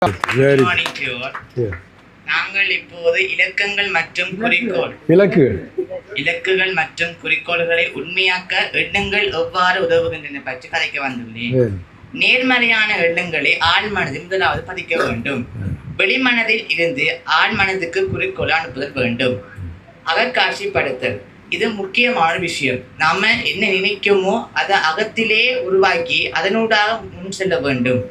Very morning to you all. yeah. நாங்கள் இப்போது இலக்கங்கள் மற்றும் இலக்குகள் மற்றும் குறிக்கோள்களை உண்மையாக்க எண்ணங்கள் எவ்வாறு உதவுகின்றன பற்றி கதைக்க வந்துள்ளேன். நேர்மறையான எண்ணங்களை ஆழ் மனதில் முதலாவது பதிக்க வேண்டும். வெளிமனதில் இருந்து ஆழ் மனதுக்கு குறிக்கோள் அனுப்புதல் வேண்டும். அகக்காட்சிப்படுத்தல் இது முக்கியமான விஷயம். நாம என்ன நினைக்குமோ அதை அகத்திலே உருவாக்கி அதனூடாக முன் செல்ல வேண்டும்.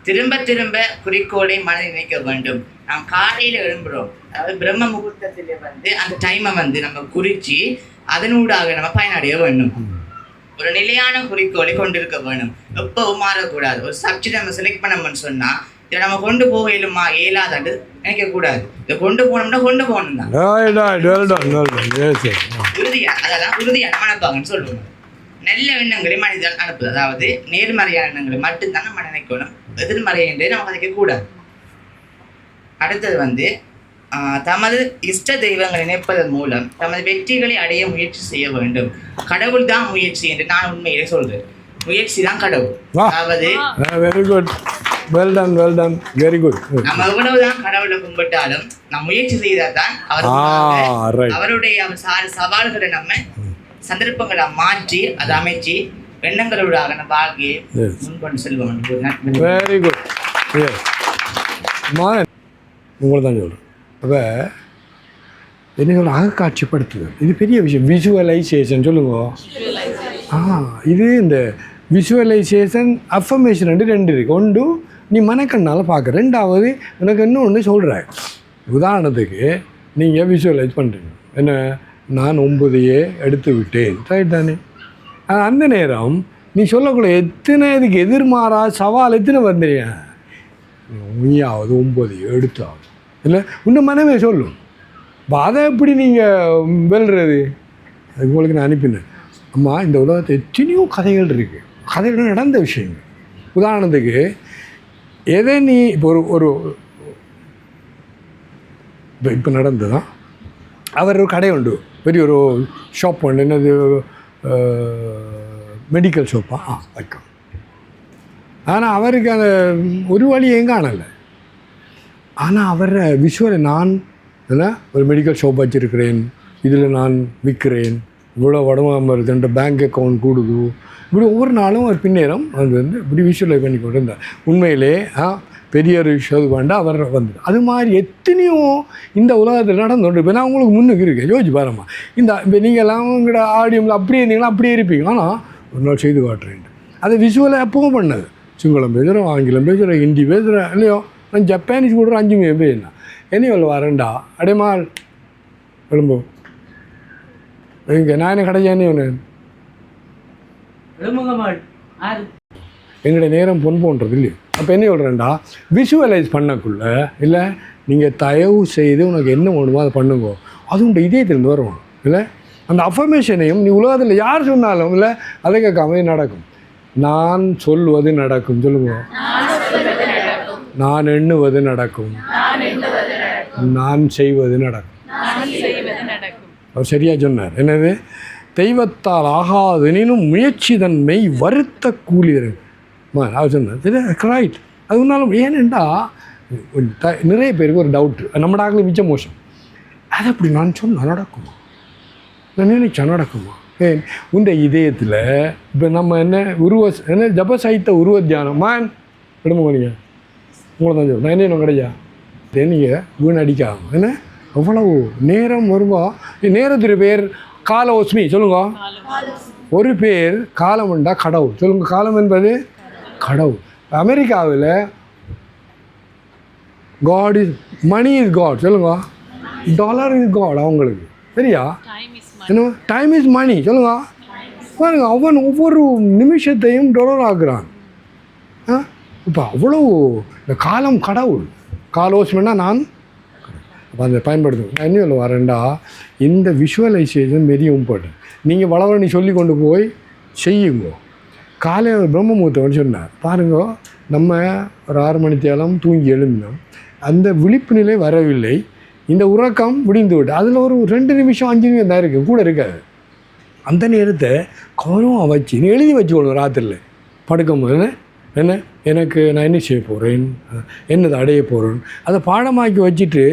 திரும்ப திரும்ப குறிக்கோளை மனதில் நினைக்க வேண்டும். நாம் காலையில் எழும்புறோம், அதாவது பிரம்ம முகூர்த்தத்திலே அந்த டைமை நம்ம குறிச்சு அதனூடாக நம்ம பயனடைய வேண்டும். ஒரு நிலையான குறிக்கோளை கொண்டிருக்க வேண்டும். எப்பவும் மாறக்கூடாது. ஒரு சப்ஜெக்ட் நம்ம செலக்ட் பண்ணோம்னு சொன்னா இதை நம்ம கொண்டு போக இயலாதாண்டு நினைக்க கூடாது. இதை கொண்டு போனோம்னா கொண்டு போகணும் தான் உறுதியா, அதெல்லாம் உறுதியான மனப்பாங்கன்னு சொல்லுவோம். நல்ல எண்ணங்களை மனிதன் அனுப்புது, அதாவது நேர்மறையான எண்ணங்களை மட்டும்தான் நம்ம நினைக்கணும். எதிர்மறை என்றே நம்ம கதைக்க கூடாது. அடுத்தது தமது இஷ்ட தெய்வங்களை நினைப்பதன் மூலம் தமது வெற்றிகளை அடைய முயற்சி செய்ய வேண்டும். கடவுள் தான் முயற்சி என்று நான் உண்மையிலே சொல்றேன். முயற்சி தான் கடவுள். அதாவது very good, well done, well done, very good. நம்ம எவ்வளவுதான் கடவுளை கும்பிட்டாலும் நம்ம முயற்சி செய்தால் தான் அவருடைய சவால்களை நம்ம சந்தர்ப்பங்களை மாற்றி அதை அமைச்சு எண்ணங்களோட வாழ்க்கையை முன்கொண்டு செல்வோம். Very good. உங்களை தான் சொல்கிறேன். அப்போ என்ன சொல்ல, அகக்காட்சிப்படுத்துதல் இது பெரிய விஷயம். விஷுவலைசேஷன் சொல்லுங்க. இது இந்த விஷுவலைசேஷன் அஃபர்மேஷன் ரெண்டு இருக்குது. ஒன்று நீ மனக்கண்ணால் பார்க்க, ரெண்டாவது எனக்கு இன்னொன்று சொல்கிறேன். உதாரணத்துக்கு நீங்கள் விஷுவலைஸ் பண்ணுறீங்க, என்ன நான் 9 எடுத்து விட்டேன், ரைட் தானே? அந்த நேரம் நீ சொல்லக்கூட எத்தனை இதுக்கு எதிர்மாறா சவால் எத்தனை வந்துடுங்க, நீயாவது 9 எடுத்தாவது இல்லை இன்னும் மனமே சொல்லும். இப்போ அதை எப்படி நீங்கள் வெல்றது? அது உங்களுக்கு நான் அனுப்பினேன். அம்மா, இந்த உலகத்தில் எத்தனையோ கதைகள் இருக்குது, கதைகள் நடந்த விஷயங்கள். உதாரணத்துக்கு எதை நீ இப்போ ஒரு இப்போ நடந்ததான், அவர் ஒரு கடை உண்டு, பெரிய ஒரு ஷாப் உண்டு, என்னது மெடிக்கல் ஷாப்பா வைக்கும். ஆனால் அவருக்கு அந்த ஒரு வழியும் காணலை. ஆனால் அவரை விஷுவலை நான் இதில் ஒரு மெடிக்கல் ஷாப் வச்சுருக்கிறேன், இதில் நான் விற்கிறேன், இவ்வளோ உடம்பு வருது, பேங்க் அக்கௌண்ட் கூடுது, இப்படி ஒவ்வொரு நாளும் ஒரு பின்னேறம் அது இப்படி விஷுவலைஸ் பண்ணி கொண்டு இருந்தார். உண்மையிலே பெரிய ஒரு விஷயம் வேண்டாம் அவர் அது மாதிரி எத்தனையோ இந்த உலகத்தில் நடந்துட்டு. இப்போ நான் உங்களுக்கு முன்னுக்கு இருக்கேன், யோசிச்சு பாரும்மா. இப்போ நீங்கள்லாம் உங்களோட ஆடியோவில் அப்படியே இருந்தீங்களா, அப்படியே இருப்பீங்க. ஆனால் ஒரு நாள் செய்து காட்டுறேன். அது விஷுவலை எப்பவும் பண்ணது. சிங்களம் பேசுகிறேன், ஆங்கிலம் பேசுகிறேன், ஹிந்தி பேசுகிறேன், இல்லையோ நான் ஜப்பானீஸ் கூட 5 பேசுனா என்ன சொல்ல வரேன்டா அடைமாள் எழும்போ இங்கே நான் என்ன கிடைச்சானே ஒன்று எங்களுடைய நேரம் பொன் போன்றது இல்லையோ. அப்போ என்ன சொல்கிறேன்டா, விஷுவலைஸ் பண்ணக்குள்ள இல்லை நீங்கள் தயவு செய்து உனக்கு என்ன வேணுமோ அதை பண்ணுங்க, அது உங்கள் இதயத்திலேருந்து வரும் இல்லை. அந்த அஃபர்மேஷனையும் நீ உலகத்தில் யார் சொன்னாலும் இல்லை அதை கேட்காம நடக்கும். நான் சொல்வது நடக்கும், சொல்லுங்க. நான் எண்ணுவது நடக்கும், நான் செய்வது நடக்கும். அவர் சரியாக சொன்னார். என்னது, தெய்வத்தால் ஆகாதெனினும் முயற்சி தன்மை வருத்த கூலியர். அவர் சொன்னார் சரி, ரைட். அது ஒன்றாலும் ஏனெண்டா நிறைய பேருக்கு ஒரு டவுட்டு, நம்ம டாக்டர் மிச்ச மோசம். அது அப்படி நான் சொன்னால் நடக்குமா, நான் நினைச்சா நடக்குமா? ஏன் உண்ட இதயத்தில் இப்போ நம்ம என்ன ஜப சைத்த உருவ தியானம் மான் விடுமா நீங்கள் உங்களை தான் சொல்லுவோம். நான் என்ன கிடையா நீங்கள் வீணடிக்காம என்ன அவ்வளவு நேரம் வருவா. நேரத்துடைய பேர் காலோஸ்மி, சொல்லுங்க. ஒரு பேர் காலம் உண்டா கடவுள், சொல்லுங்க. காலம் என்பது கடவுள். அமெரிக்காவில் God is money is God, சொல்லுங்க. டாலர் இஸ் காட் அவங்களுக்கு, சரியா? என்ன டைம் இஸ் மணி, சொல்லுங்க. பாருங்க, அவன் ஒவ்வொரு நிமிஷத்தையும் டாலர் ஆக்குறான். இப்போ அவ்வளோ இந்த காலம் கடவுள். காலோஸ்மன்னா நான் அப்போ அதை பயன்படுத்துவேன். நான் என்ன சொல்ல வரேன்டா, இந்த விஷுவலைசேஷன் வெரி இம்பார்ட்டன்ட். நீங்கள் வளவணி சொல்லி கொண்டு போய் செய்யுங்க. காலையில் பிரம்ம முகூர்த்தம்னு சொன்னார் பாருங்க. நம்ம ஒரு 6 மணி தேலம் தூங்கி எழுந்தோம், அந்த விழிப்பு நிலை வரவில்லை, இந்த உறக்கம் முடிந்து விட்டு அதில் ஒரு 2 நிமிஷம் 5 நிமிஷம் தான் இருக்குது, கூட இருக்காது. அந்த நேரத்தை கௌரவம் வச்சு எழுதி வச்சுக்கணும். ராத்திரியில் படுக்கும்போது என்ன எனக்கு நான் என்ன செய்ய போகிறேன், என்னதை அடைய போகிறேன், அதை பாடமாக்கி வச்சுட்டு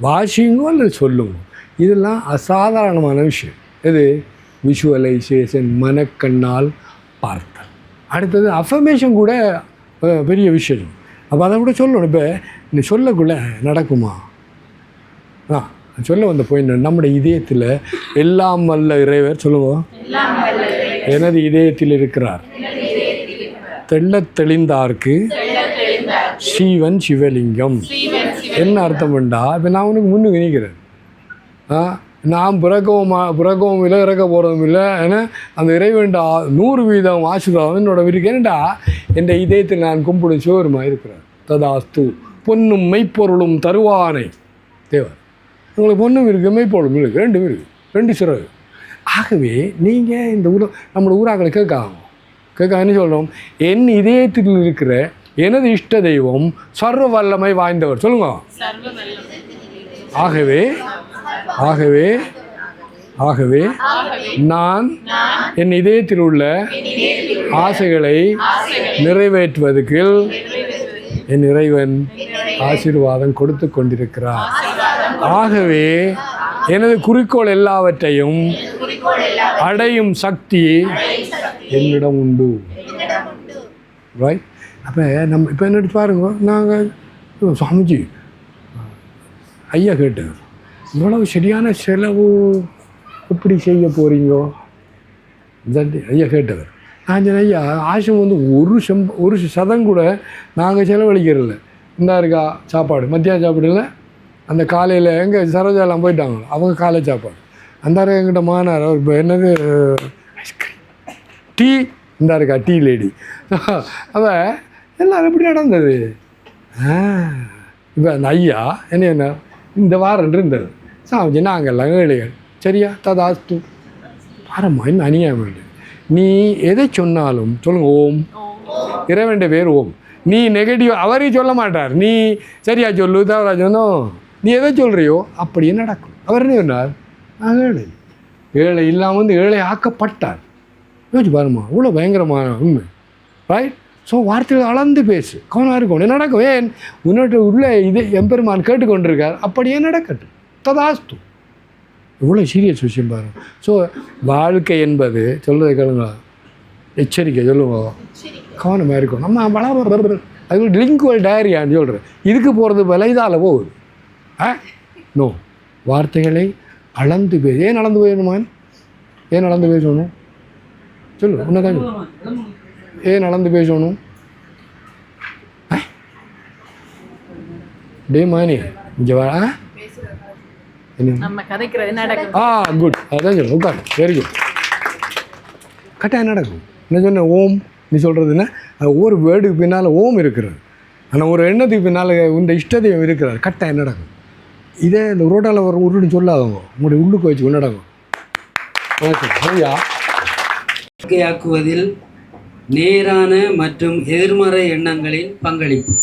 வாசிங்கோ அல்லது சொல்லுங்க. இதெல்லாம் அசாதாரணமான விஷயம். இது விஷுவலைசேஷன், மனக்கண்ணால் பார்த்தல். அடுத்தது அஃபர்மேஷன் கூட பெரிய விஷயம். அப்போ அதை கூட சொல்லணும். இப்போ நீ சொல்லக்குள்ளே நடக்குமா? சொல்ல வந்த பாயிண்ட், நம்முடைய இதயத்தில் எல்லாம் வல்ல இறைவர் சொல்லுவோம், எனது இதயத்தில் இருக்கிறார், தெள்ளத் தெளிந்தார்க்கு சீவன் சிவலிங்கம். என்ன அர்த்தம் வேண்டா? இப்போ நான் உனக்கு முன்னுக்கு நிற்கிறேன், நான் பிறக்கவும் இல்லை, இறக்க போகிறதும் இல்லை. ஏன்னா அந்த இறைவன்டா 100% ஆசீர்வாதம் என்னோட இருக்கு. ஏன்டா என் இதயத்தில் நான் கும்பிடும் சிவருமா இருக்கிறார். ததாஸ்து. பொன்னும் மெய்ப்பொருளும் தருவானை தேவர். உங்களுக்கு பொண்ணும் இருக்குது, மெய்ப்பொருளும் இருக்குது, ரெண்டும் இருக்குது, 2 சிறகு. ஆகவே நீங்கள் இந்த நம்மளோட ஊராக்களை கேட்க என்ன சொல்கிறோம், என் இதயத்தில் இருக்கிற எனது இஷ்ட தெய்வம் சர்வ வல்லமை வாய்ந்தவர். சொல்லுங்க. ஆகவே ஆகவே ஆகவே நான் என் இதயத்தில் உள்ள ஆசைகளை நிறைவேற்றுவதற்கு என் இறைவன் ஆசீர்வாதம் கொடுத்து கொண்டிருக்கிறார். ஆகவே எனது குறிக்கோள் எல்லாவற்றையும் அடையும் சக்தி என்னிடம் உண்டு. ரைட்? அப்போ நம்ம இப்போ என்ன பாருங்க, நாங்கள் சாமிஜி ஐயா கேட்டார், இவ்வளவு சரியான செலவு எப்படி செய்ய போகிறீங்கோ? ஐயா கேட்டவர். நான் சொன்னேன், ஐயா ஆசம் வந்து ஒரு சதம் கூட நாங்கள் செலவழிக்கிறதில்ல. இந்த இருக்கா சாப்பாடு, மத்தியான சாப்பாடு இல்லை, அந்த காலையில் எங்கே சரோஜாலாம் போயிட்டாங்க, அவங்க காலை சாப்பாடு. அந்த எங்கிட்ட மானார் அவர் இப்போ என்னது ஐஸ்கிரீம், டீ, இந்த இருக்கா டீ லேடி. அப்போ எல்லோரும் எப்படி நடந்தது? இப்போ அந்த ஐயா என்ன இந்த வாரம் இருந்தது சாமிஜி, நாங்கள்லாம் ஏழைகள், சரியா? ததாஸ்து. பாரம்மா, இன்னும் அநியாயம் வேண்டு. நீ எதை சொன்னாலும் சொல்லுங்க ஓம், இறைவன் பேர் ஓம். நீ நெகட்டிவ் அவரையும் சொல்ல மாட்டார், நீ சரியா சொல்லு தவறா சொன்னோம், நீ எதை சொல்கிறியோ அப்படியே நடக்கும். அவர் என்ன சொன்னார், நான் ஏழை, ஏழை இல்லாமல் வந்து ஏழை ஆக்கப்பட்டார். யோசிச்சு பாருமா, இவ்வளோ பயங்கரமான உண்மை. ரைட்? ஸோ வார்த்தைகள் அளந்து பேசு, கவனம் இருக்கும். என்ன நடக்கும்? ஏன் உன்னோட உள்ள இது எம்பெருமான் கேட்டுக்கொண்டிருக்கார், அப்படியே நடக்கட்டும். ததாஸ்து. இவ்வளோ சீரியஸ் விஷயம் பாருங்க. ஸோ வாழ்க்கை என்பது சொல்கிறது கேளுங்க, எச்சரிக்கை சொல்லுவோம், கவனமாக இருக்கும். நம்ம வளர அது லிங்குவல் டயரியான்னு சொல்கிறேன். இதுக்கு போகிறது விலைதால் போகுது. நோ, வார்த்தைகளை அளந்து பேசு. ஏன் அளந்து பேசணுமான்? ஏன் அளந்து பேசணும் சொல்லு, உன்னதான் சொல்லு. ஏன் அளந்து பேசணும்? டே மானி இங்கே வா. குட், அதான் சொல்லு. உட்கார். Very good. கரெக்டாக நடக்கும். என்ன சொன்ன ஓம் நீ சொல்கிறது என்ன? ஒவ்வொரு வேர்டுக்கு பின்னால் ஓம் இருக்கிறது. ஆனால் ஒரு எண்ணத்துக்கு பின்னால் இந்த இஷ்டத்தையும் இருக்கிறார். கரெக்டாக நடக்கும். இதே இந்த ரோட்டால் ஒரு உருன்னு சொல்லாதவங்க உங்களுடைய உள்ளுக்கு வச்சு நடக்கும். ஐயா இயற்கையாக்குவதில் நேரான மற்றும் எதிர்மறை எண்ணங்களின் பங்களிப்பு.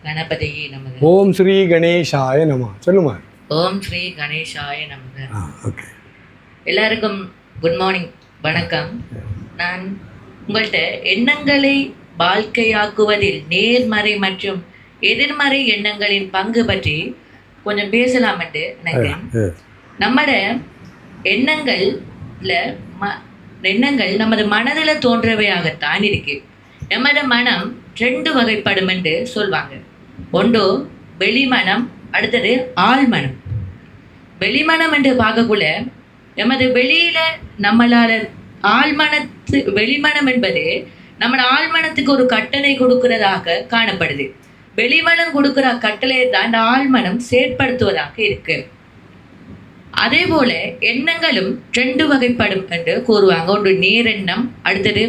கணபதியே நமக. ஓம் ஸ்ரீ கணேஷாய நம. சொல்லுமா. ஓம் ஸ்ரீ கணேஷாய நமக. ஓகே. எல்லாருக்கும் குட் மார்னிங், வணக்கம். நான் உங்கள்கிட்ட எண்ணங்களை வாழ்க்கையாக்குவதில் நேர்மறை மற்றும் எதிர்மறை எண்ணங்களின் பங்கு பற்றி கொஞ்சம் பேசலாம் என்று நினைக்கிறேன். நம்மட எண்ணங்கள் நமது மனதில் தோன்றவையாகத்தான் இருக்கு. நமது மனம் 2 வகைப்படும் என்று சொல்வாங்க. ஒன்று வெளிமனம், அடுத்தது ஆழ்மனம். வெளிமனம் என்று பார்க்கக்குள்ள நமது வெளியில நம்மளால வெளிமனம் என்பது நம்ம ஆழ்மனத்துக்கு ஒரு கட்டளை கொடுக்கிறதாக காணப்படுது. வெளிமனம் கொடுக்கிற கட்டளை தான் இந்த ஆழ்மனம் செயற்படுத்துவதாக இருக்கு. அதே போல எண்ணங்களும் 2 வகைப்படும் என்று கூறுவாங்க. ஒன்று நேரெண்ணம், அடுத்தது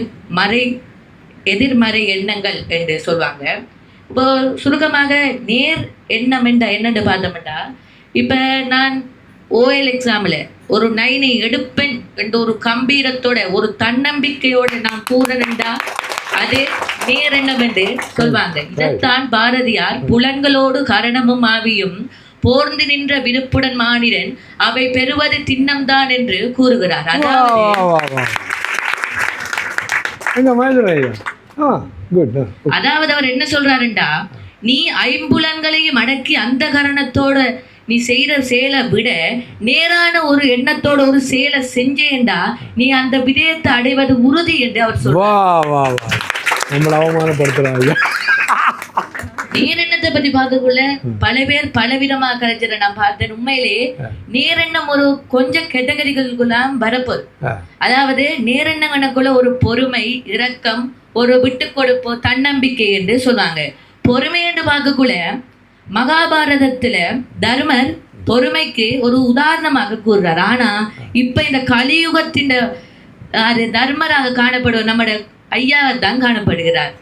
எதிர்மறை எண்ணங்கள் என்று சொல்லுவாங்க. இப்போ சுருக்கமாக நேர் எண்ணம் என்னென்று பார்த்தோம்னா, இப்போ நான் ஓஎல் எக்ஸாமில் ஒரு 9 எடுப்பேன் என்ற ஒரு கம்பீரத்தோட ஒரு தன்னம்பிக்கையோட நான் கூறணுண்டா அது நேரெண்ணம் என்று சொல்வாங்க. இதைத்தான் பாரதியார் புலன்களோடு கரணமும் ஆவியும் போர்ந்து நின்ற விருப்புடன் மானிடன் அவை பெறுவது திண்ணம்தான் என்று கூறுகிறார். அதாவது குட். அதாவது அவர் என்ன சொல்றாருண்டா, நீ ஐம்புலன்களையும் அடக்கி அந்த கரணத்தோட நீ செய்யற செயலை விட நேரான ஒரு எண்ணத்தோட ஒரு செயலை செஞ்சேன்டா நீ அந்த விடயத்தை அடைவது உறுதி என்று அவர் சொல்றார். வா வா வா, நம்மளை அவமானப்படுத்துறாங்க. நேரெண்ணத்தை பத்தி பார்க்கக்குள்ள பல பேர் பலவிதமாக கலைஞரை நான் பார்த்தேன். உண்மையிலே நேரெண்ணம் ஒரு கொஞ்சம் கேட்டகரிகளுக்குள்ள வரப்போது. அதாவது நேரெண்ணங்களுக்குள்ள ஒரு பொறுமை, இரக்கம், ஒரு விட்டு கொடுப்போ, தன்னம்பிக்கை என்று சொல்லுவாங்க. பொறுமை என்று பார்க்கக்குள்ள மகாபாரதத்துல தர்மர் பொறுமைக்கு ஒரு உதாரணமாக கூறுறார். ஆனா இப்ப இந்த கலியுகத்தின் அது தர்மராக காணப்படுவோம் நம்மட ஐயா தான் காணப்படுகிறார்.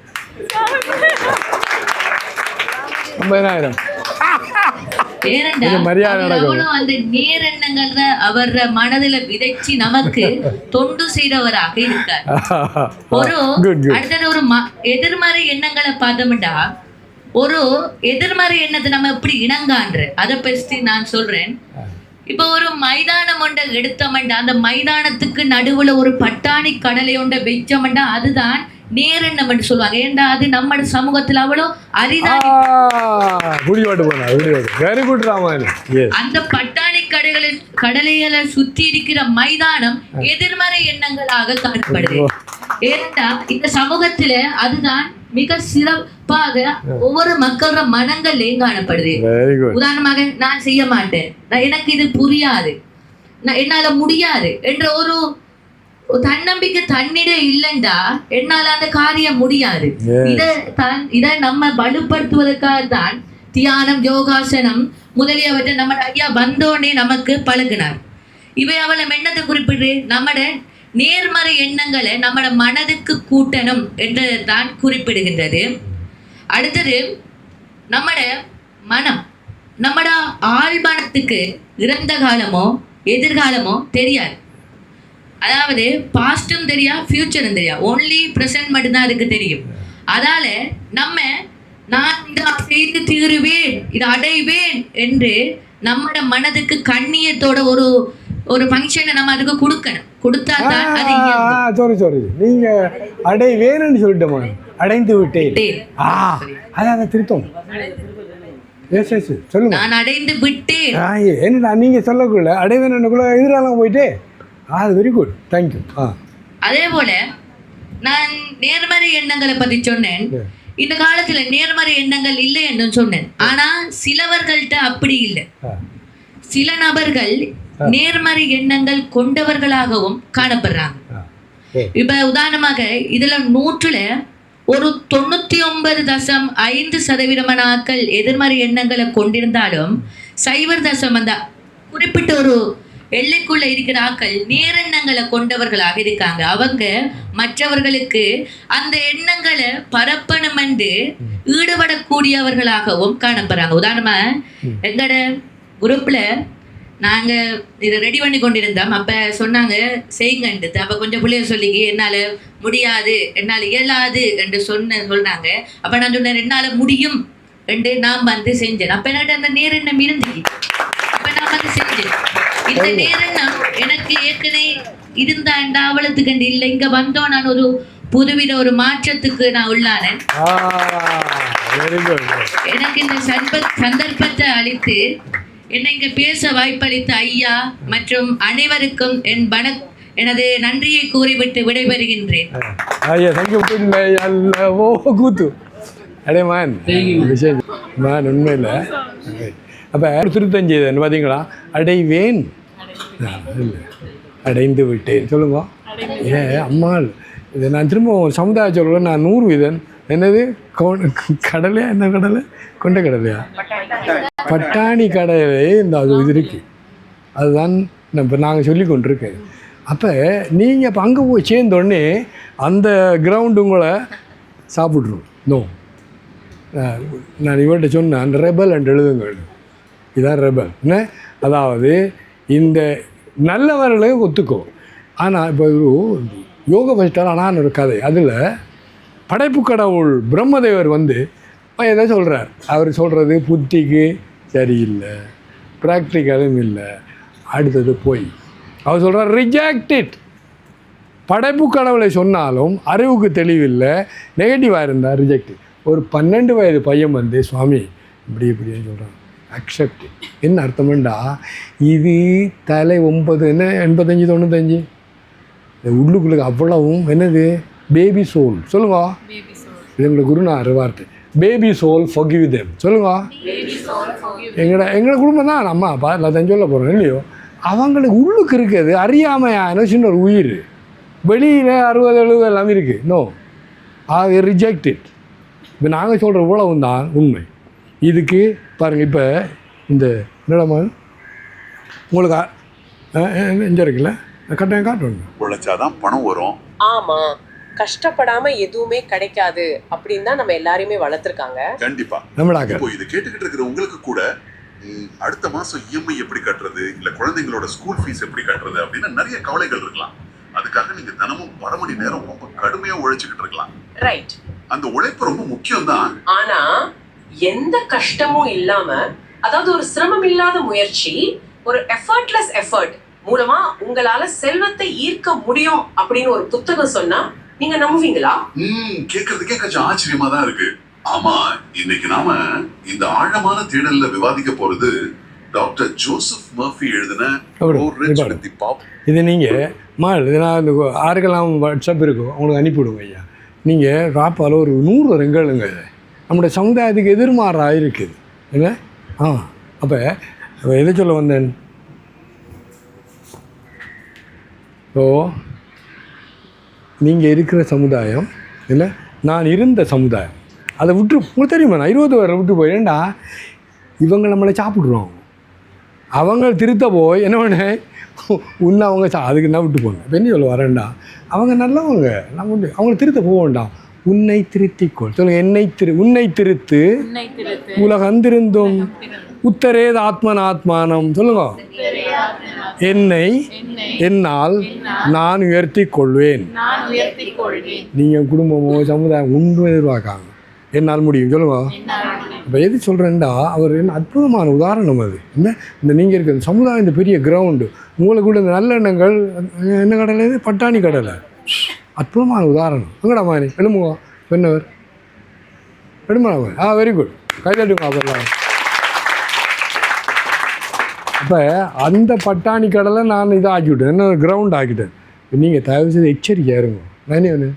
50,000 அந்த நேரெண்ணங்கள்ல அவர் மனதில விதைச்சு நமக்கு தொண்டு செய்தவராக இருக்கார். ஒரு அடுத்தது ஒரு எதிர்மறை எண்ணங்களை பார்த்தோம்டா, ஒரு எதிர்மறை எண்ணத்தை நம்ம எப்படி இணங்கான்ற அதை பற்றி நான் சொல்றேன். இப்போ ஒரு மைதானம் ஒன்றை எடுத்தோம்டா, அந்த மைதானத்துக்கு நடுவுல ஒரு பட்டாணி கடலை ஒன்றை வைச்சோம்டா அதுதான் நேரெண்ணம் என்று சொல்லுவாங்க. ஏண்டா அது நம்ம சமூகத்துல அவ்வளோ அரிதான். அந்த பட்டாணி கடலைகளை சுத்தி இருக்கிற மைதானம் எதிர்மறை எண்ணங்களாக காணப்படுது. ஏண்டா இந்த சமூகத்துல அதுதான் மிக சிறப்பாக ஒவ்வொரு மக்களோட மனங்கள்லயும் காணப்படுது. உதாரணமாக, நான் செய்ய மாட்டேன், எனக்கு இது புரியாது, என்னால முடியாது என்ற ஒரு தன்னம்பிக்கை தன்னிட இல்லைண்டா என்னால அந்த காரியம் முடியாது. இதை நம்ம வலுப்படுத்துவதற்காக தான் தியானம், யோகாசனம் முதலியவற்றை நம்ம ஐயா வந்தோடனே நமக்கு பழகினார். இவை அவளை எண்ணத்தை குறிப்பிட்டு நம்மட நேர்மறை எண்ணங்களை நம்மட மனதுக்கு கூட்டணும் என்று தான் குறிப்பிடுகின்றது. அடுத்தது நம்மட மனம், நம்மட ஆழ்மனத்துக்கு இறந்த காலமோ எதிர்காலமோ தெரியாது. அதாவது பாஸ்டும் தெரியா, ஃபியூச்சரும் தெரியா, ஒன்லி ப்ரெசன்ட் மட்டும்தான் அதுக்கு தெரியும். அதால நம்ம நான் இதை செய்து தீருவேன், இதை அடைவேன் என்று நம்மட மனதுக்கு கண்ணியத்தோட ஒரு ஒரு ஃபங்க்ஷனை நம்ம அதுக்கு கொடுக்கணும். கொடுத்தா தான் அது சாரி நீங்க அடைவேன்னு சொல்லிட்டோமா, அடைந்து விட்டேன். அதான் திருத்தம். சொல்லுங்க. நான் அடைந்து விட்டேன். என்ன நீங்க சொல்லக்குள்ள அடைவேன்னுக்குள்ள எதிராலாம் போயிட்டு. Very good, thank you. அதே போல நான் நேர்மறை எண்ணங்களை பத்தி சொன்னேன். இந்த காலத்துல நேர்மறை எண்ணங்கள் இல்லை என்று சொன்னேன். ஆனா சிலவர்கள்ட்ட அப்படி இல்லை. சில நபர்கள் நேர்மறை எண்ணங்கள் கொண்டவர்களாகவும் காணப்படுறாங்க. இப்ப உதாரணமாக இதுல 100ல் ஒரு 99.5% ஆட்கள் எதிர்மறை எண்ணங்களை கொண்டிருந்தாலும் 0 அந்த குறிப்பிட்ட ஒரு எல்லைக்குள்ள இருக்கிற ஆட்கள் நேரெண்ணங்களை கொண்டவர்களாக இருக்காங்க. அவங்க மற்றவர்களுக்கு அந்த எண்ணங்களை பரப்பணும் என்று ஈடுபடக்கூடியவர்களாகவும் காணப்படுறாங்க. உதாரணமா எங்கட குரூப்ல நாங்க இதை ரெடி பண்ணி கொண்டிருந்தோம். அப்ப சொன்னாங்க செய்யுங்கன்றது. அப்ப கொஞ்சம் பிள்ளைய சொல்லி என்னால முடியாது, என்னால இயலாது என்று சொல்றாங்க. அப்ப நான் சொன்னேன் என்னால முடியும் என்று நான் வந்து செஞ்சேன். அப்ப என்கிட்ட அந்த நேரெண்ணம் இருந்துச்சு. அப்ப நான் வந்து செஞ்சேன். இந்த நேரெண்ணம் எனக்கு ஏற்கனவே இருந்தாண்டா அவளத்துக்கு இல்லை. இங்க வந்தோம் நான் ஒரு புதுவித ஒரு மாற்றத்துக்கு நான் உள்ளானேன். எனக்கு இந்த சந்தர்ப்பத்தை அளித்து என்னை இங்க பேச வாய்ப்பளித்த ஐயா மற்றும் அனைவருக்கும் எனது நன்றியை கூறிவிட்டு விடைபெறுகின்றேன். உண்மையில் அப்போ திருத்தம் செய்தேன் பார்த்தீங்களா, அடைவேன் அடைந்து விட்டேன் சொல்லுங்க. அம்மாள் இதை நான் திரும்ப சமுதாய சொல்ல நான் 100% என்னது கடலையா, என்ன கடலை, கொண்ட கடலையா, பட்டாணி கடலை இந்த அது இது இருக்குது. அதுதான் இப்போ நாங்கள் சொல்லி கொண்டிருக்கேன். அப்போ நீங்கள் இப்போ அங்கே போய் சேர்ந்தோடனே அந்த கிரவுண்டு உங்களை சாப்பிட்ருவோம். நோ, நான் இவர்கிட்ட சொன்னேன் அந்த ரெபல் அண்ட் எழுதுங்க, இதுதான் ரெபல். என்ன அதாவது இந்த நல்லவர்களை ஒத்துக்கோ. ஆனால் இப்போ யோக பசிட்டால் ஆனால் ஒரு கதை, அதில் படைப்பு கடவுள் பிரம்மதேவர் வந்து எதை சொல்கிறார், அவர் சொல்கிறது புத்திக்கு சரியில்லை, ப்ராக்டிக்கலும் இல்லை, அடுத்தது போய் அவர் சொல்கிறார் ரிஜெக்ட் இட். படைப்பு கடவுளை சொன்னாலும் அறிவுக்கு தெளிவில்லை, நெகட்டிவாக இருந்தால் ரிஜெக்ட். ஒரு 12 வயது பையன் வந்து சுவாமி இப்படின்னு சொல்கிறான், அக்செப்ட். என்ன அர்த்தம்டா, இது தலை 9 என்ன 85 95 உள்ளுக்குள்ளே அவ்வளவும் என்னது பேபி சோல். சொல்லுங்க, இது எங்களை குருநாதர் வார்த்தை. Baby soul forgive them. சொல்லுங்க, எங்களோட குடும்பம் தான் நம்ம அப்பா எல்லாத்தையும் சொல்ல போகிறோம் இல்லையோ. அவங்களுக்கு உள்ளுக்கு இருக்குது அறியாமையான சின்ன ஒரு உயிர், வெளியில் 60 70 எல்லாம் இருக்குது. நோ, அது ரிஜெக்டட். இப்போ நாங்கள் சொல்கிற உலகம் தான் உண்மை. இதுக்கு பாருங்கள், இப்போ இந்த நிலமன் உங்களுக்கு எங்கே இருக்குல்ல, கட்டாயம் காட்டணும். உழைச்சாதான் பணம் வரும். ஆமா, கஷ்டப்படாம எதுவுமே கிடைக்காது அப்படின்னு தான் நம்ம எல்லாரையுமே வளர்த்துருக்காங்க. கண்டிப்பா. நம்மளாக இப்போ இது கேட்டுக்கிட்டு இருக்கிற உங்களுக்கு கூட அடுத்த மாசம் இஎம்ஐ எப்படி கட்டுறது, இல்ல குழந்தைங்களோட ஸ்கூல் ஃபீஸ் எப்படி கட்டுறது அப்படின்னு நிறைய கவலைகள் இருக்கலாம். அதுக்காக நீங்க தினமும் 1/2 மணி நேரம் ரொம்ப கடுமையா உழைச்சுக்கிட்டு இருக்கலாம். ரைட். அந்த உழைப்பு ரொம்ப முக்கியம் தான். ஆனா எந்த கஷ்டமும் இல்லாம, அதாவது ஒரு சிரமம் இல்லாத முயற்சி, ஒரு எஃபர்ட்லெஸ் எஃபர்ட் மூலமா உங்களால செல்வத்தை ஈர்க்க முடியும் அப்படின்னு ஒரு புத்தகம் சொன்னா நீங்க நம்புவீங்களா? கேட்கறதுக்கே கொஞ்சம் ஆச்சரியமா தான் இருக்கு. ஆமா, இன்னைக்கு நாம இந்த ஆழமான தேடல்ல விவாதிக்க போறது டாக்டர் ஜோசப் மர்ஃபி எழுதின இது. நீங்கள் இது நான் இந்த ஆறுகளாம் வாட்ஸ்அப் இருக்கும், உங்களுக்கு அனுப்பிவிடுங்க ஐயா. நீங்கள் ராப்பால் ஒரு 100 ரெங்கலுங்க. நம்முடைய சமுதாயத்துக்கு எதிர்மாறாக இருக்குது என்ன. அப்போ எதை சொல்ல வந்தேன், ஸோ நீங்கள் இருக்கிற சமுதாயம் இல்லை, நான் இருந்த சமுதாயம், அதை விட்டு உங்களுக்கு தெரியுமா, நான் 20 வரை விட்டு போயிடேன்டா. இவங்க நம்மளை சாப்பிட்ருவாங்க, அவங்க திருத்த போய் என்ன பண்ண உன்னை அவங்க அதுக்கு என்ன விட்டு போங்க. இப்போ என்ன சொல்ல வரேன்டா, அவங்க நல்லவங்க, நம்ம அவங்கள திருத்த போக வேண்டாம். உன்னை திருத்திக்கொள். சொல்லுங்கள், உன்னை திருத்து உலகம் திருந்தும் உத்தரேத ஆத்மனாத்மானம். சொல்லுங்க, என்னை என்னால் நான் உயர்த்தி கொள்வேன். நீங்கள் குடும்பமோ சமுதாயம் ஒன்றும் எதிர்பார்க்காங்க, என்னால் முடியும். சொல்லுங்க. இப்போ எது சொல்கிறேன்டா, அவர் என்ன அற்புதமான உதாரணம் அது. இந்த நீங்கள் இருக்கிற சமுதாயம் இந்த பெரிய கிரவுண்டு, உங்களுக்கு கூட இந்த நல்லெண்ணங்கள் என்ன கடலை, இது பட்டாணி கடலை, அற்புதமான உதாரணம். எங்கடா மாதிரி எழுமுங்க பெண்ணவர் எடுமா. Very good, கைதட்டுங்க. அப்பெல்லாம் அப்போ அந்த பட்டாணி கடலை நான் இதை ஆக்கிவிட்டேன், என்ன கிரவுண்ட் ஆக்கிட்டேன். நீங்கள் தயவு செய்து எச்சரிக்கையாக இருங்க. நானே ஒன்று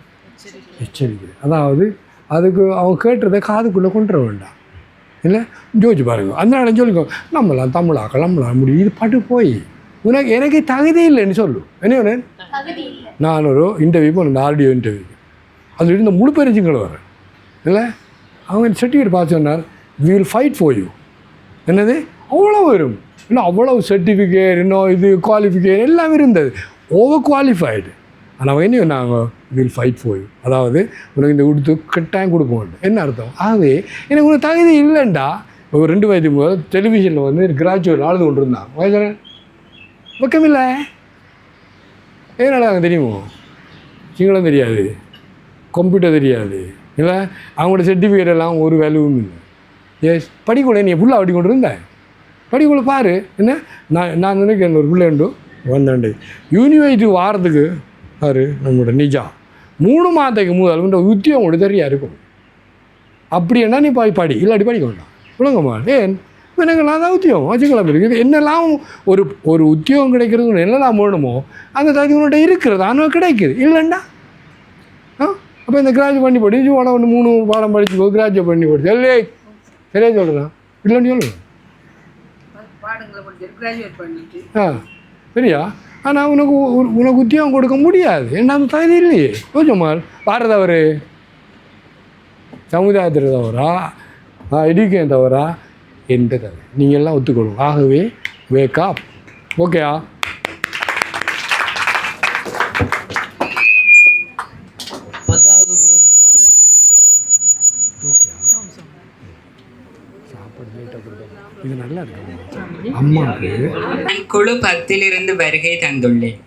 எச்சரிக்கை, அதாவது அதுக்கு அவங்க கேட்டுறதை காதுக்குள்ளே கொண்டு வர வேண்டாம் இல்லை. ஜோதிச்சு பாருங்க, அந்த இடம் சொல்லிக்கோ, நம்மளாம் தமிழாக்கள் நம்மளாம் முடியும், இது பட்டு போய் எனக்கு தகுதி இல்லைன்னு சொல்லு. என்ன ஒன்று, நான் ஒரு இன்டர்வியூ போனேன், ஆடியோ இன்டர்வியூ, அதில் இருந்த முழு பெருஞ்சுங்களை வரேன் இல்லை. அவங்க சர்டிஃபிகேட் பார்த்து சொன்னார், we will fight for you. என்னது அவ்வளோ வரும், இன்னும் அவ்வளவு சர்டிஃபிகேட், இன்னும் இது குவாலிஃபிகேஷன் எல்லாமே இருந்தது, ஓவர் குவாலிஃபைடு. ஆனால் அவங்க என்ன நாங்கள் வில் ஃபைட் ஃபார் யூ, அதாவது உனக்கு இந்த கொடுத்து கட்டாயம் கொடுப்போம். என்ன அர்த்தம், ஆகவே எனக்கு உனக்கு தகுதி இல்லைண்டா. ஒரு 2 வயது முதல் டெலிவிஷனில் வந்து கிராஜுவேட் ஆளுது கொண்டு இருந்தாங்க. வயசு பக்கமில்லை, ஏன்னால அங்கே தெரியுமோ, சிங்களம் தெரியாது, கம்ப்யூட்டர் தெரியாது இல்லை, அவங்களோட சர்டிஃபிகேட் எல்லாம் ஒரு வேல்யூவும் இல்லை. எஸ், படிக்கூட நீ ஃபுல்லாக அப்படி கொண்டு இருந்தேன், படிக்கூட பாரு. என்ன நான் நினைக்கிறேன், ஒரு பிள்ளை உண்டு வந்தாண்டு யூனிவர்சிட்டி வாரத்துக்கு பாரு, நம்மளோட நிஜா 3 மாதத்துக்கு முதல் இந்த உத்தியோகம் கூட தெரியா இருக்கும். அப்படி என்ன நீ படி இல்லாட்டி படிக்க வேண்டாம். விளங்கம்மா, ஏன் எனக்கு நான் தான் உத்தியோகம் வச்சுக்கலாம் இருக்குது. என்னெல்லாம் ஒரு உத்தியோகம் கிடைக்கிறது என்னெல்லாம் வேணுமோ அந்த தகுதி உன்கிட்ட இருக்கிறது, ஆனால் கிடைக்குது இல்லைண்டா. அப்போ இந்த கிராஜுவேட் பண்ணி படிச்சு உடனே 3 பாடம் படிச்சுக்கோ, கிராஜுவேட் பண்ணி படிச்சு இல்லை சரியா சொல்கிறேன் இல்லைன்னு சொல்லுவேன். சரியா, ஆனால் உனக்கு உத்தியோகம் கொடுக்க முடியாது, என்ன அந்த தகுதி இல்லையே. கொஞ்சமால் பாரதவர் சமுதாயத்தில் தவறா, எடிக்கேன் தவறா எந்த தவறு, நீங்கள் எல்லாம் ஒத்துக்கொள்ளும். ஆகவே வேக் அப். ஓகேயா, இது நல்லா இருக்கு. அம்மாவுக்கு நான் குழு 10 வருகை தந்துள்ளேன்.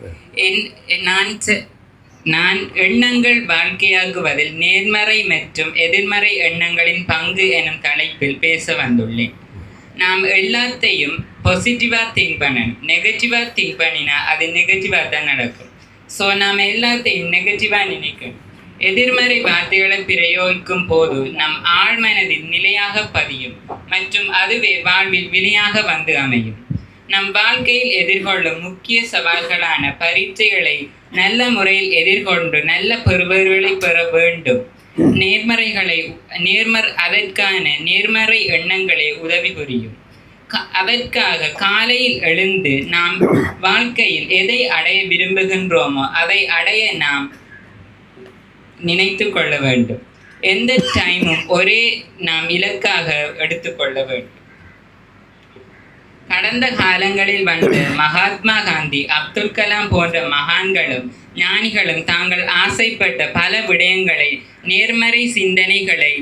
நான் எண்ணங்கள் வாழ்க்கையாக்குவதில் நேர்மறை மற்றும் எதிர்மறை எண்ணங்களின் பங்கு எனும் தலைப்பில் பேச வந்துள்ளேன். நாம் எல்லாத்தையும் பாசிட்டிவாக திங்க் பண்ணணும். நெகட்டிவாக திங்க் பண்ணினா அது நெகட்டிவாக தான் நடக்கும். ஸோ நாம் எல்லாத்தையும் நெகட்டிவாக நினைக்கணும். எதிர்மறை வார்த்தைகளை பிரயோகிக்கும் போது நம் ஆழ்மனதில் நிலையாக பதியும் மற்றும் அதுவே வாழ்வில் வினையாக வந்து அமையும். நம் வாழ்க்கையில் எதிர்கொள்ளும் முக்கிய சவால்களான பரீட்சைகளை நல்ல முறையில் எதிர்கொண்டு நல்ல பெறுபவர்களை பெற வேண்டும். அதற்கான நேர்மறை எண்ணங்களே உதவி புரியும். அதற்காக காலையில் எழுந்து நாம் வாழ்க்கையில் எதை அடைய விரும்புகின்றோமோ அதை அடைய நாம் நினைத்து கொள்ள வேண்டும். எந்த டைமும் ஒரே நாம் இலக்காக எடுத்துக்கொள்ள வேண்டும். கடந்த காலங்களில் வந்த மகாத்மா காந்தி, அப்துல் கலாம் போன்ற மகான்களும் ஞானிகளும் தாங்கள் ஆசைப்பட்ட பல விடயங்களை நேர்மறை சிந்தனைகளை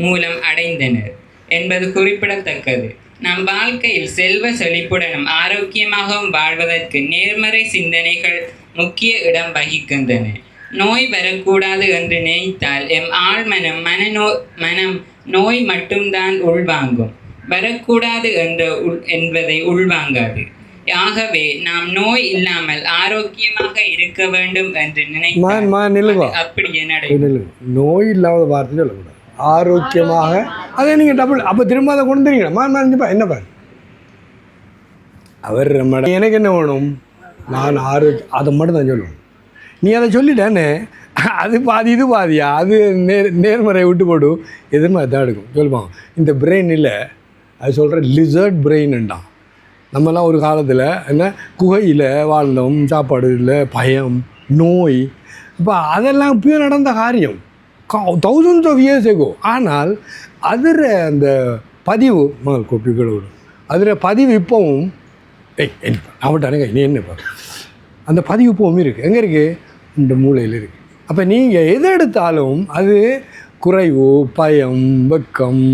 மூலம் அடைந்தனர் என்பது குறிப்பிடத்தக்கது. நம் வாழ்க்கையில் செல்வ செழிப்புடனும் ஆரோக்கியமாகவும் வாழ்வதற்கு நேர்மறை சிந்தனைகள் முக்கிய இடம் வகிக்கின்றன. நோய் வரக்கூடாது என்று நினைத்தால் எம் மனம் நோய் மட்டும்தான் உள்வாங்கும், வரக்கூடாது என்பதை உள்வாங்காது. ஆகவே நாம் நோய் இல்லாமல் ஆரோக்கியமாக இருக்க வேண்டும் என்று நினைத்தால் அப்படியே நடைபெறும். நோய் இல்லாத வார்த்தை சொல்லக்கூடாது, ஆரோக்கியமாக. அதை நீங்கள் டபுள் அப்போ திரும்ப அதை கொண்டு வந்துருங்களா? என்ன பாரு அவர் எனக்கு என்ன வேணும், நான் அதை மட்டும் தான் சொல்லணும். நீ அதை சொல்லிட்டேன்னு அது பாதி இது பாதியா, அது நேர்மறையை விட்டு போடு, எதிர்மறை தான் எடுக்கும். சொல்லுவாங்க இந்த பிரெயின் இல்லை, அது சொல்கிற லிசர்ட் பிரெயின்ண்டான். நம்மலாம் ஒரு காலத்தில் என்ன குகையில் வாழ்ந்தோம், சாப்பாடு இல்லை, பயம், நோய். இப்போ அதெல்லாம் இப்போயும் நடந்த காரியம், thousands of years ago. ஆனால் அதில் அந்த பதிவு மகள் கோப்பிகளை விடும், அதில் பதிவு இப்போவும் அவட்டானுங்க நீ என்னப்பா அந்த பதிவு இப்போவும் இருக்குது. எங்கே இருக்குது? இந்த மூளையில் இருக்குது. அப்போ நீங்கள் எதை எடுத்தாலும் அது குறைவு, பயம், வெக்கம்,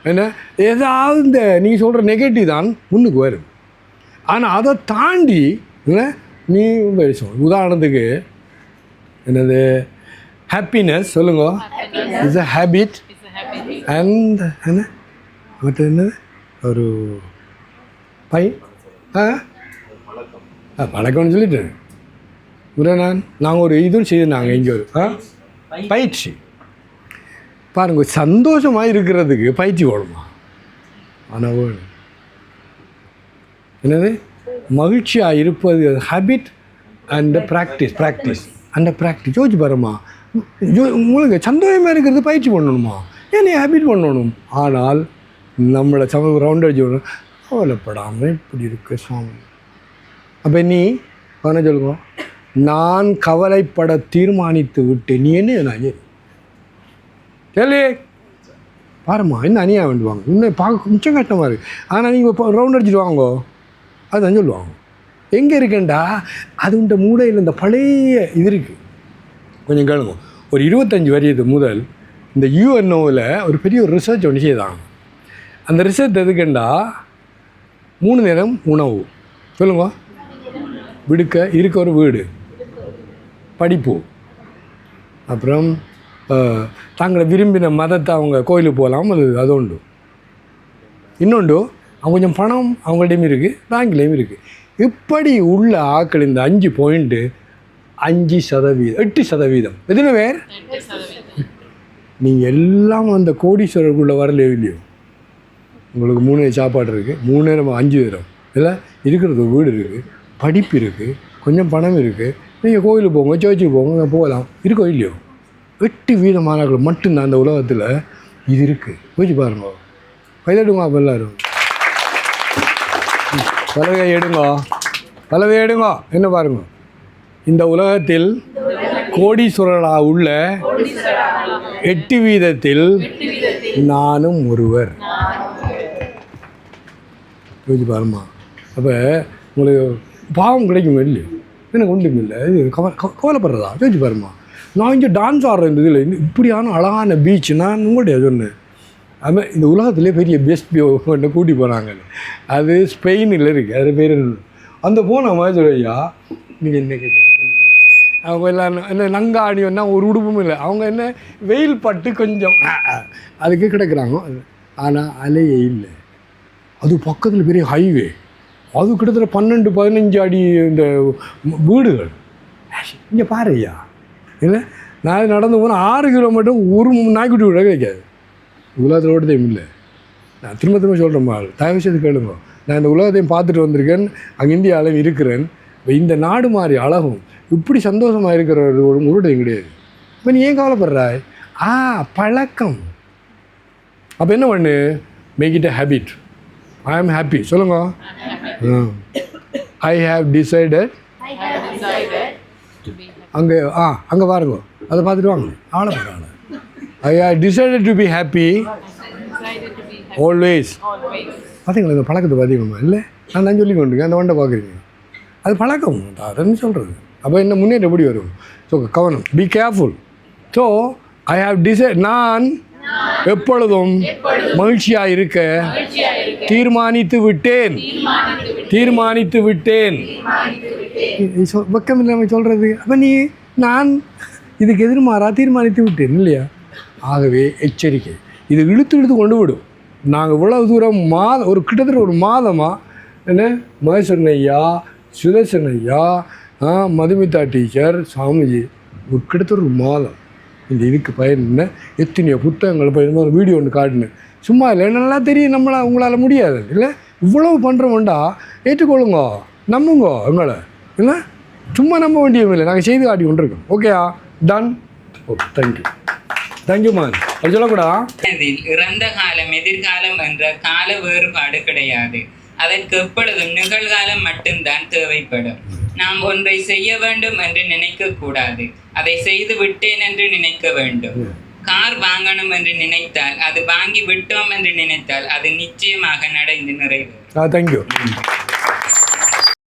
என்ன ஏதாவது இந்த நீங்கள் சொல்கிற நெகட்டிவ் தான் முன்னுக்கு வரும். ஆனால் அதை தாண்டி நீ உதாரணத்துக்கு என்னது ஹாப்பினஸ் சொல்லுங்க, இட்ஸ் அ ஹேபிட். அண்ட் என்ன மற்ற என்னது ஒரு பழக்கம்னு சொல்லிட்டு நாங்கள் ஒரு இதுவும் செய்திருந்தாங்க இங்கே ஒரு பயிற்சி பாருங்க. சந்தோஷமாக இருக்கிறதுக்கு பயிற்சி போடணுமா? ஆனால் வேணும் என்னது மகிழ்ச்சியாக இருப்பது ஹேபிட் அண்ட் ப்ராக்டிஸ் அந்த ப்ராக்டிஸ் யோசிச்சு பாருமா. உங்களுக்கு சந்தோஷமாக இருக்கிறது பயிற்சி பண்ணணுமா? ஏன் நீ ஹேபிட் பண்ணணும். ஆனால் நம்மளை ரவுண்ட் அடிச்சு விடணும், கவலைப்படாமல் இப்படி இருக்கு சுவாமி. அப்போ நீ என்ன சொல்லுங்க, நான் கவலைப்பட தீர்மானித்து விட்டு நீ என்ன நான் கேள்வி பாருமா, இன்னும் அணியாக வேண்டுவாங்க, இன்னும் பார்க்க கொஞ்சம் கஷ்டமாக இருக்குது. ஆனால் நீங்கள் இப்போ ரவுண்ட் அடிச்சுட்டு வாங்கோ, அதுதான் சொல்லுவாங்க. எங்கே இருக்குண்டா அது இந்த மூளையில் இந்த பழைய இது இருக்குது. கொஞ்சம் கேளுங்க, ஒரு 25 வருஷத்து முதல் இந்த UNOவில் ஒரு பெரிய ஒரு ரிசர்ச் ஒன்று செய்தாங்க. அந்த ரிசர்ச் எதுக்குண்டா 3 நேரம் உணவு சொல்லுங்க, இருக்க ஒரு வீடு, படிப்பு, அப்புறம் தாங்களை விரும்பின மதத்தை அவங்க கோயிலுக்கு போகலாம், அது உண்டு. இன்னொன்று அவங்க கொஞ்சம் பணம் அவங்கள்டையும் இருக்குது, பேங்க்லேயும் இருக்குது. இப்படி உள்ள ஆக்கள் இந்த 5 பாயிண்ட்டு 5%, 8%. எதுன்னு வேறு நீங்கள் எல்லாம் அந்த கோடீஸ்வரருக்குள்ளே வரலையோ இல்லையோ, உங்களுக்கு 3 நேரம் சாப்பாடு இருக்குது, 3 நேரம் 5 நேரம் இல்லை இருக்கிறது, வீடு இருக்குது, படிப்பு இருக்குது, கொஞ்சம் பணம் இருக்குது. நீங்கள் கோயிலுக்கு போங்க, சர்ச்சுக்கு போங்க, போகலாம், இருக்கோ இல்லையோ. 8% மாணவர்கள் மட்டும்தான் அந்த உலகத்தில் இது இருக்குது. போச்சு பாருங்க, கைதடுங்க. அப்போ எல்லோரும் பலவை எடுங்க. என்ன பாருங்க, இந்த உலகத்தில் கோடீஸ்வரர்களாக உள்ள 8% நானும் ஒருவர். யோசிச்சு பாருமா. அப்போ உங்களுக்கு பாவம் கிடைக்கும் இல்லையோ, எனக்கு ஒன்றும் இல்லை, இது கவலைப்படுறதா? யோசிச்சு பாருமா. நான் இங்கே டான்ஸ் ஆடுறேன் இந்த இதில், இப்படியான அழகான பீச் நான் உங்கள்கிட்ட சொன்னேன். அதுமாதிரி இந்த உலகத்துலேயே பெரிய பெஸ்ட் ஒன்று கூட்டி போகிறாங்க, அது ஸ்பெயினில் இருக்குது. அது பேர் அந்த போன மாதிரி சொல்லையா, நீங்கள் என்ன கேட்குறீங்க? அவங்க எல்லாம் என்ன நங்கா ஆடியோன்னா ஒரு உடுப்பும் இல்லை, அவங்க என்ன வெயில் பட்டு கொஞ்சம் அதுக்கு கிடக்குறாங்க. ஆனால் அலையே இல்லை. அது பக்கத்தில் பெரிய ஹைவே, அது கிட்டத்தட்ட 12-15 அடி இந்த வீடுகள். இங்கே பாரு ஐயா இல்லை நான் நடந்து போனால் 6 கிலோமீட்டர் ஒரு நாய்க்குட்டி கூட கிடைக்காது உலகத்தில் ஓட்டத்தையும் இல்லை. நான் திரும்ப திரும்ப சொல்கிறேன் ஆள் தயவு செய்து கேளுங்க. நான் இந்த உலகத்தையும் பார்த்துட்டு வந்திருக்கேன், அங்கே இந்தியாவில் இருக்கிறேன். இப்போ இந்த நாடு மாதிரி அழகும் இப்படி சந்தோஷமாக இருக்கிற ஒரு உருட்டையும் கிடையாது. இப்போ நீ ஏன் கவலைப்படுறாய்? பழக்கம். அப்போ என்ன பண்ணு, make it a habit. I am happy சொல்லுங்க. I have decided. அங்கே அங்கே பாருங்க, அதை பார்த்துட்டு வாங்க. ஆளப்படுறாங்க. I have decided to be happy always. பார்த்தீங்களா இந்த பழக்கத்தை பார்த்தீங்களா? இல்லை நான் சொல்லி கொண்டிருக்கேன், அந்த வண்டை பார்க்குறீங்க. அது பழக்கம், அதுன்னு சொல்கிறது. அப்போ என்ன முன்னேற்றம் எப்படி வரும்? ஸோ கவனம், be careful. So I have decide, நான் எப்பொழுதும் மகிழ்ச்சியாக இருக்க தீர்மானித்து விட்டேன். வெக்கம் இல்லாமல் சொல்கிறது. அப்போ நான் இதுக்கு எதிர்மாறா தீர்மானித்து விட்டேன் இல்லையா? ஆகவே எச்சரிக்கை, இது இழுத்து கொண்டு விடும். நாங்கள் இவ்வளவு தூரம் ஒரு கிட்டத்தட்ட ஒரு மாதமாக என்ன மகேஸ்வரன் ஐயா, சுதர்சன் ஐயா, மதுமிதா டீச்சர், சாமிஜி, ஒரு கிட்டத்தட்ட ஒரு மாதம் இந்த இதுக்கு பயன் என்ன, எத்தனையோ புத்தகங்கள் இப்போ ஒரு வீடியோ ஒன்று காட்டினேன். சும்மா இல்லை, நல்லா தெரியும் உங்களால் முடியாது இல்லை, இவ்வளவு பண்ணுறோம்டா ஏற்றுக்கொள்ளுங்க, நம்புங்க எங்களை இல்லை, சும்மா நம்ப வேண்டியதும் இல்லை, நாங்கள் செய்து காட்டி கொண்டிருக்கோம். ஓகேயா? டன். Okay, thank you man. அது சொல்லக்கூடா, இறந்த காலம் எதிர்காலம் என்ற கால வேறுபாடு கிடையாது. அதற்கு எப்பொழுதும் நிகழ்காலம் மட்டும்தான் தேவைப்படும். நாம் ஒன்றை செய்ய வேண்டும் என்று நினைக்க கூடாது, அதை செய்து விட்டேன் என்று நினைக்க வேண்டும். கார் வாங்கணும் என்று நினைத்தால், அது வாங்கி விட்டோம் என்று நினைத்தால் அது நிச்சயமாக நடந்து நிறைவேறும். தேங்க்யூ.